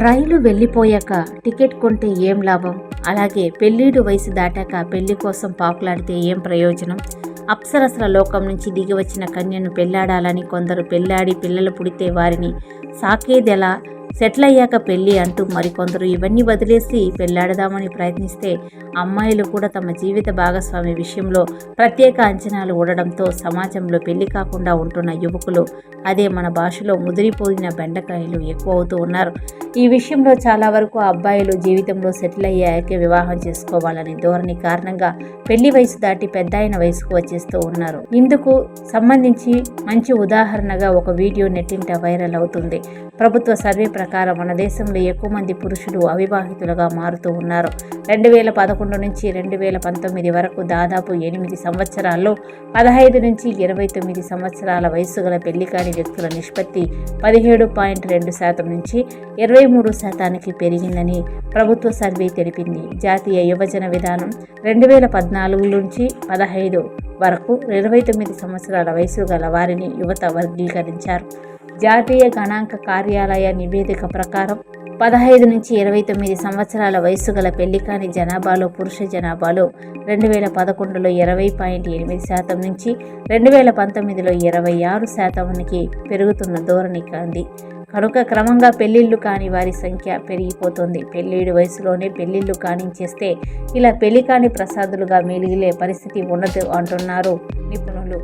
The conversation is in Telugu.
రైలు వెళ్ళిపోయాక టికెట్ కొంటే ఏం లాభం? అలాగే పెళ్ళిడు వయసు దాటాక పెళ్లి కోసం పాకులాడితే ఏం ప్రయోజనం? అప్సరసల లోకం నుంచి దిగివచ్చిన కన్యను పెళ్లాడాలని కొందరు, పెళ్లాడి పిల్లలు పుడితే వారిని సాకేదెలా, సెటిల్ అయ్యాక పెళ్ళి అంటూ మరికొందరు ఇవన్నీ వదిలేసి పెళ్లాడదామని ప్రయత్నిస్తే అమ్మాయిలు కూడా తమ జీవిత భాగస్వామి విషయంలో ప్రత్యేక అంచనాలు ఉండడంతో సమాజంలో పెళ్లి కాకుండా ఉంటున్న యువకులు, అదే మన భాషలో ముదిరిపోయిన బెండకాయలు ఎక్కువ అవుతూ ఉన్నారు. ఈ విషయంలో చాలా వరకు అబ్బాయిలు జీవితంలో సెటిల్ అయ్యాకే వివాహం చేసుకోవాలని ధోరణి కారణంగా పెళ్లి వయసు దాటి పెద్దాయన వయసుకు వచ్చేస్తూ ఉన్నారు. ఇందుకు సంబంధించి మంచి ఉదాహరణగా ఒక వీడియో నెట్టింట వైరల్ అవుతుంది. ప్రభుత్వ సర్వే ప్రకారం మన దేశంలో ఎక్కువ మంది పురుషులు అవివాహితులుగా మారుతూ ఉన్నారు. 2011 నుంచి 2019 వరకు దాదాపు 8 సంవత్సరాల్లో 15 నుంచి 29 సంవత్సరాల వయసు గల పెళ్లి కాని వ్యక్తుల నిష్పత్తి 17.2% నుంచి 23% పెరిగిందని ప్రభుత్వ సర్వే తెలిపింది. జాతీయ యువజన విధానం 2014 నుంచి 15 వరకు 29 సంవత్సరాల వయసు గల వారిని యువత వర్గీకరించారు. జాతీయ గణాంక కార్యాలయ నివేదిక ప్రకారం 15 నుంచి 29 సంవత్సరాల వయసు గల పెళ్లి కాని జనాభాలో పురుష జనాభాలో 2011లో 20.8% నుంచి 2019లో 26%కి పెరుగుతున్న ధోరణి కంది. కనుక క్రమంగా పెళ్లిళ్లు కాని వారి సంఖ్య పెరిగిపోతుంది. పెళ్లిడి వయసులోనే పెళ్లిళ్లు కానించేస్తే ఇలా పెళ్లి కాని ప్రసాదులుగా మిగిలే పరిస్థితి ఉండదు అంటున్నారు నిపుణులు.